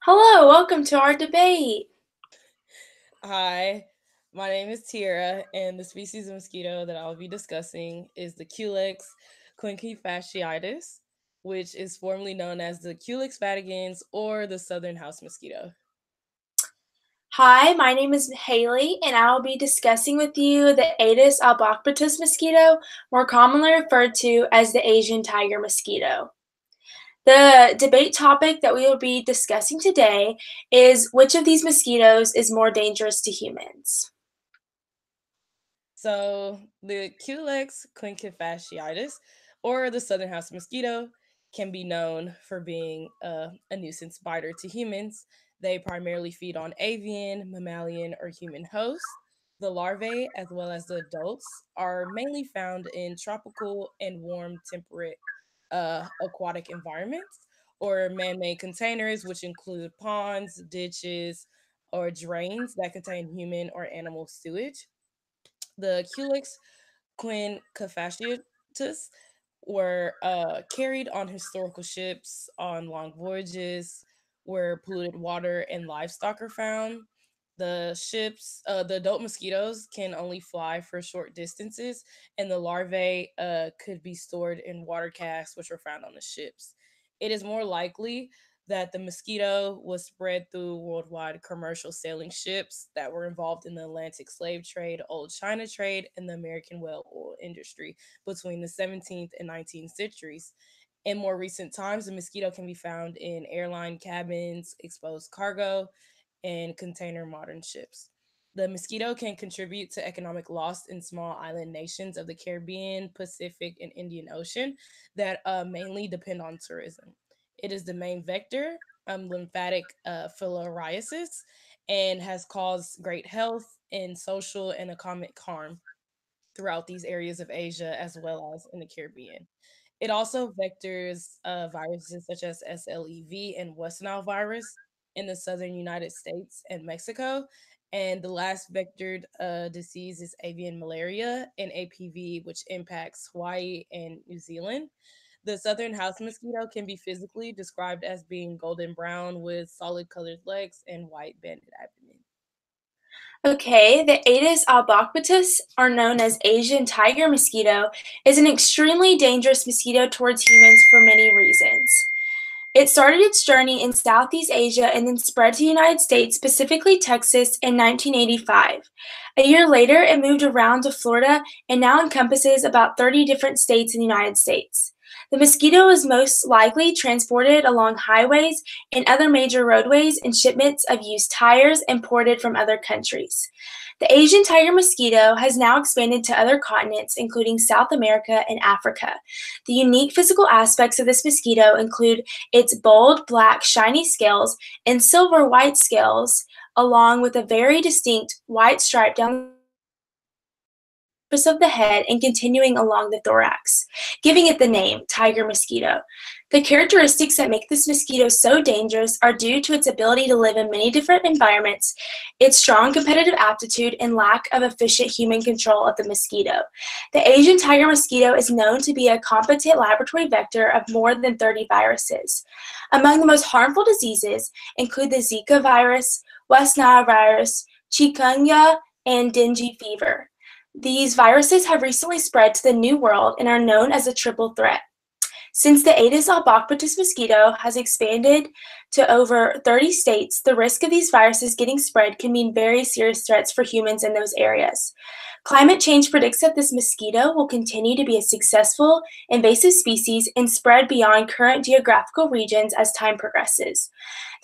Hello, welcome to our debate. Hi, my name is Tira, and the species of mosquito that I'll be discussing is the Culex quinquefasciatus, which is formerly known as the Culex fatigans or the southern house mosquito. Hi, my name is Haley, and I will be discussing with you the Aedes albopictus mosquito, more commonly referred to as the Asian tiger mosquito. The debate topic that we will be discussing today is which of these mosquitoes is more dangerous to humans? So, the Culex quinquefasciatus, or the southern house mosquito, can be known for being a nuisance biter to humans. They primarily feed on avian, mammalian, or human hosts. The larvae, as well as the adults, are mainly found in tropical and warm temperate aquatic environments or man made containers, which include ponds, ditches, or drains that contain human or animal sewage. The Culex quinquefasciatus were carried on historical ships on long voyages where polluted water and livestock are found. The adult mosquitoes can only fly for short distances, and the larvae could be stored in water casks, which were found on the ships. It is more likely that the mosquito was spread through worldwide commercial sailing ships that were involved in the Atlantic slave trade, old China trade, and the American whale oil industry between the 17th and 19th centuries. In more recent times, the mosquito can be found in airline cabins, exposed cargo, and container modern ships. The mosquito can contribute to economic loss in small island nations of the Caribbean, Pacific, and Indian Ocean that mainly depend on tourism. It is the main vector, lymphatic filariasis, and has caused great health and social and economic harm throughout these areas of Asia as well as in the Caribbean. It also vectors viruses such as SLEV and West Nile virus in the southern United States and Mexico. And the last vectored disease is avian malaria and APV, which impacts Hawaii and New Zealand. The southern house mosquito can be physically described as being golden brown with solid colored legs and white banded abdomen. Okay, the Aedes albopictus, or known as Asian tiger mosquito, is an extremely dangerous mosquito towards humans for many reasons. It started its journey in Southeast Asia and then spread to the United States, specifically Texas, in 1985. A year later, it moved around to Florida and now encompasses about 30 different states in the United States. The mosquito is most likely transported along highways and other major roadways in shipments of used tires imported from other countries. The Asian tiger mosquito has now expanded to other continents, including South America and Africa. The unique physical aspects of this mosquito include its bold, black, shiny scales and silver white scales, along with a very distinct white stripe down the surface of the head and continuing along the thorax, giving it the name tiger mosquito. The characteristics that make this mosquito so dangerous are due to its ability to live in many different environments, its strong competitive aptitude, and lack of efficient human control of the mosquito. The Asian tiger mosquito is known to be a competent laboratory vector of more than 30 viruses. Among the most harmful diseases include the Zika virus, West Nile virus, chikungunya, and dengue fever. These viruses have recently spread to the New World and are known as a triple threat. Since the Aedes albopictus mosquito has expanded to over 30 states, the risk of these viruses getting spread can mean very serious threats for humans in those areas. Climate change predicts that this mosquito will continue to be a successful invasive species and spread beyond current geographical regions as time progresses.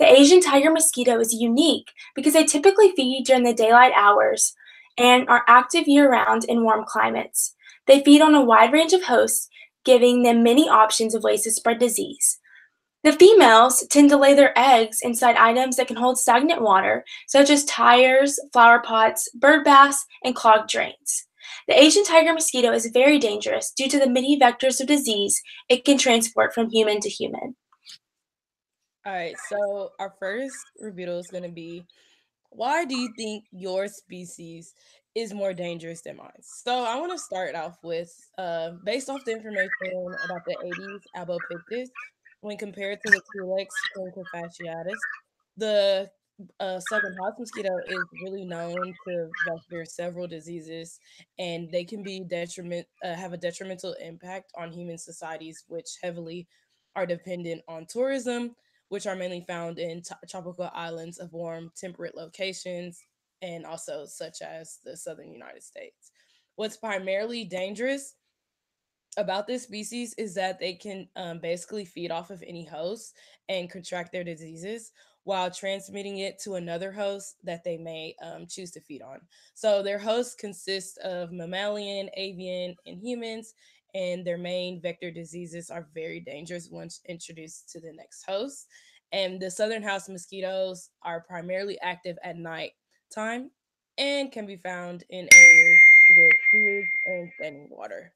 The Asian tiger mosquito is unique because they typically feed during the daylight hours and are active year-round in warm climates. They feed on a wide range of hosts, giving them many options of ways to spread disease. The females tend to lay their eggs inside items that can hold stagnant water, such as tires, flower pots, bird baths, and clogged drains. The Asian tiger mosquito is very dangerous due to the many vectors of disease it can transport from human to human. All right, so our first rebuttal is going to be, why do you think your species is more dangerous than mine? So I want to start off with, based off the information about the Aedes albopictus, when compared to the Culex quinquefasciatus, The southern house mosquito is really known to vector several diseases, and they can be have a detrimental impact on human societies, which heavily are dependent on tourism, which are mainly found in tropical islands of warm, temperate locations, and also such as the southern United States. What's primarily dangerous about this species is that they can basically feed off of any host and contract their diseases while transmitting it to another host that they may choose to feed on. So their hosts consist of mammalian, avian, and humans, and their main vector diseases are very dangerous once introduced to the next host. And the southern house mosquitoes are primarily active at night time and can be found in areas with sewage and standing water.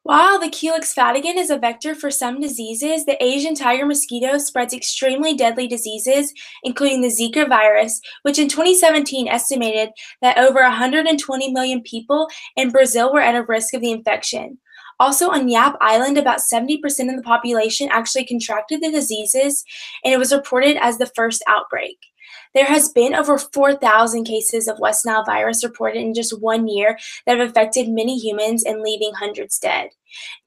While the Culex fatigan is a vector for some diseases, the Asian tiger mosquito spreads extremely deadly diseases, including the Zika virus, which in 2017 estimated that over 120 million people in Brazil were at a risk of the infection. Also, on Yap Island, about 70% of the population actually contracted the diseases, and it was reported as the first outbreak. There has been over 4,000 cases of West Nile virus reported in just 1 year that have affected many humans and leaving hundreds dead.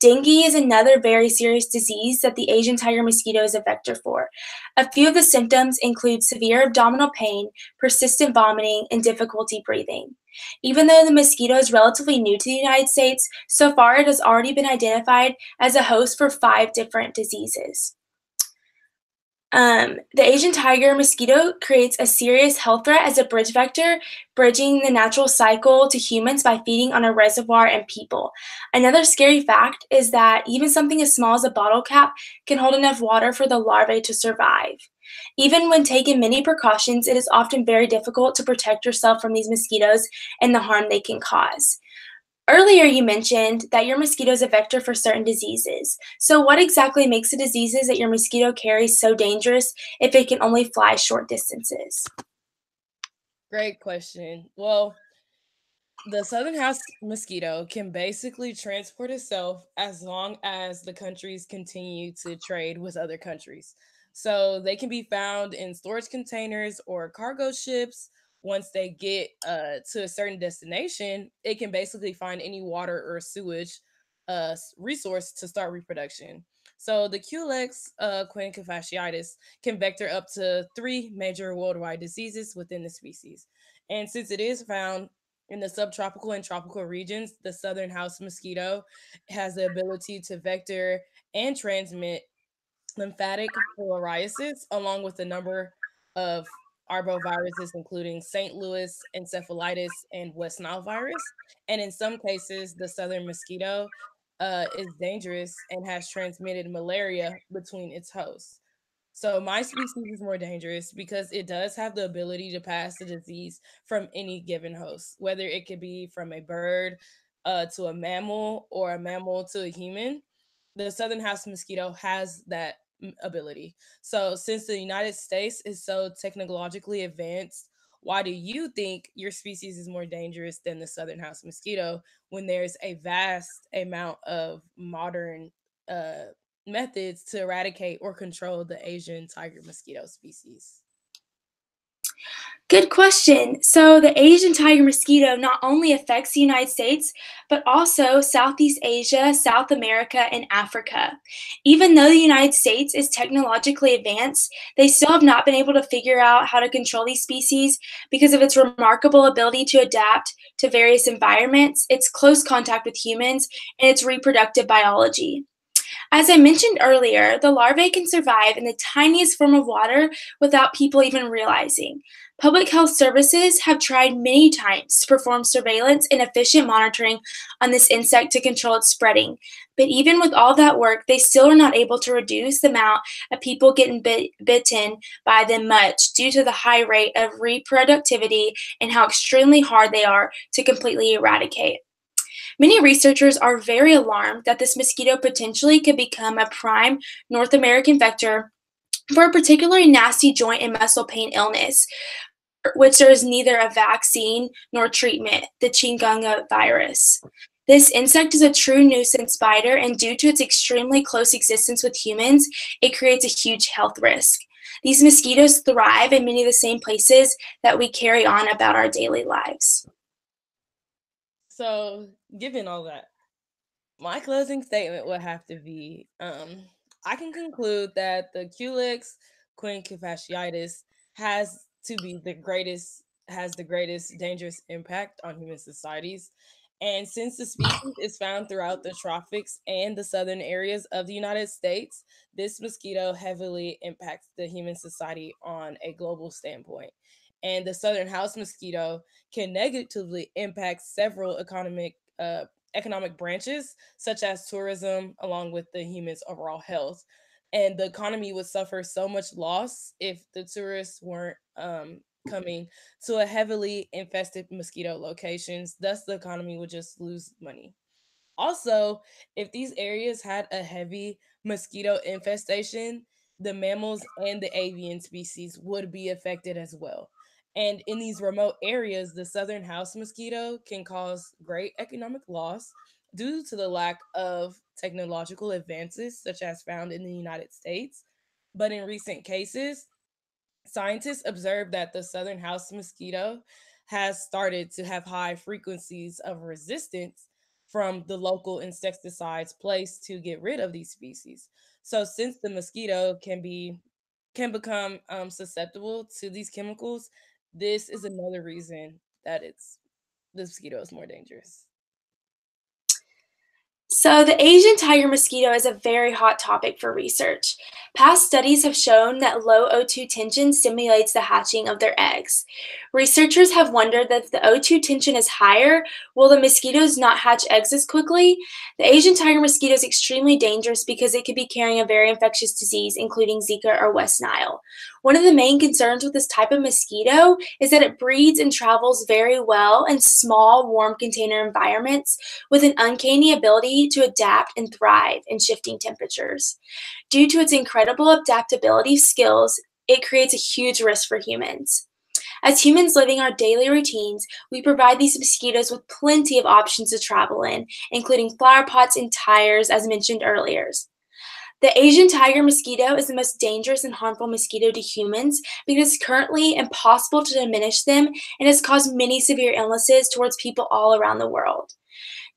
Dengue is another very serious disease that the Asian tiger mosquito is a vector for. A few of the symptoms include severe abdominal pain, persistent vomiting, and difficulty breathing. Even though the mosquito is relatively new to the United States, so far it has already been identified as a host for 5 different diseases. The Asian tiger mosquito creates a serious health threat as a bridge vector, bridging the natural cycle to humans by feeding on a reservoir and people. Another scary fact is that even something as small as a bottle cap can hold enough water for the larvae to survive. Even when taking many precautions, it is often very difficult to protect yourself from these mosquitoes and the harm they can cause. Earlier, you mentioned that your mosquito is a vector for certain diseases. So, what exactly makes the diseases that your mosquito carries so dangerous if it can only fly short distances? Great question. Well, the southern house mosquito can basically transport itself as long as the countries continue to trade with other countries. So they can be found in storage containers or cargo ships. Once they get to a certain destination, it can basically find any water or sewage resource to start reproduction. So the Culex clinica fasciitis can vector up to 3 major worldwide diseases within the species. And since it is found in the subtropical and tropical regions, the southern house mosquito has the ability to vector and transmit lymphatic filariasis, along with a number of arboviruses, including St. Louis encephalitis and West Nile virus. And in some cases, the southern mosquito is dangerous and has transmitted malaria between its hosts. So my species is more dangerous because it does have the ability to pass the disease from any given host, whether it could be from a bird to a mammal or a mammal to a human. The southern house mosquito has that ability. So since the United States is so technologically advanced, why do you think your species is more dangerous than the southern house mosquito when there's a vast amount of modern uh, methods to eradicate or control the Asian tiger mosquito species? Good question. So, the Asian tiger mosquito not only affects the United States, but also Southeast Asia, South America, and Africa. Even though the United States is technologically advanced, they still have not been able to figure out how to control these species because of its remarkable ability to adapt to various environments, its close contact with humans, and its reproductive biology. As I mentioned earlier, the larvae can survive in the tiniest form of water without people even realizing. Public health services have tried many times to perform surveillance and efficient monitoring on this insect to control its spreading. But even with all that work, they still are not able to reduce the amount of people getting bitten by them much due to the high rate of reproductivity and how extremely hard they are to completely eradicate. Many researchers are very alarmed that this mosquito potentially could become a prime North American vector for a particularly nasty joint and muscle pain illness, which there is neither a vaccine nor treatment, the chikungunya virus. This insect is a true nuisance spider, and due to its extremely close existence with humans, it creates a huge health risk. These mosquitoes thrive in many of the same places that we carry on about our daily lives. So, given all that, my closing statement would have to be I can conclude that the Culex quinquefasciitis has the greatest dangerous impact on human societies. And since the species is found throughout the tropics and the southern areas of the United States, this mosquito heavily impacts the human society on a global standpoint. And the southern house mosquito can negatively impact several economic branches, such as tourism, along with the human's overall health. And the economy would suffer so much loss if the tourists weren't coming to a heavily infested mosquito locations. Thus, the economy would just lose money. Also, if these areas had a heavy mosquito infestation, the mammals and the avian species would be affected as well. And in these remote areas, the southern house mosquito can cause great economic loss due to the lack of technological advances, such as found in the United States. But in recent cases, scientists observed that the southern house mosquito has started to have high frequencies of resistance from the local insecticides placed to get rid of these species. So since the mosquito can become susceptible to these chemicals, this is another reason that the mosquito is more dangerous. So, the Asian tiger mosquito is a very hot topic for research. Past studies have shown that low O2 tension stimulates the hatching of their eggs. Researchers have wondered that if the O2 tension is higher, will the mosquitoes not hatch eggs as quickly? The Asian tiger mosquito is extremely dangerous because it could be carrying a very infectious disease, including Zika or West Nile. One of the main concerns with this type of mosquito is that it breeds and travels very well in small, warm container environments with an uncanny ability to adapt and thrive in shifting temperatures. Due to its incredible adaptability skills, it creates a huge risk for humans. As humans living our daily routines, we provide these mosquitoes with plenty of options to travel in, including flower pots and tires, as mentioned earlier. The Asian tiger mosquito is the most dangerous and harmful mosquito to humans because it's currently impossible to diminish them and has caused many severe illnesses towards people all around the world.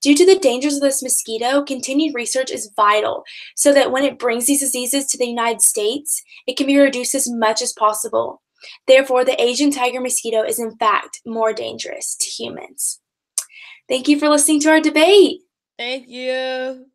Due to the dangers of this mosquito, continued research is vital so that when it brings these diseases to the United States, it can be reduced as much as possible. Therefore, the Asian tiger mosquito is in fact more dangerous to humans. Thank you for listening to our debate. Thank you.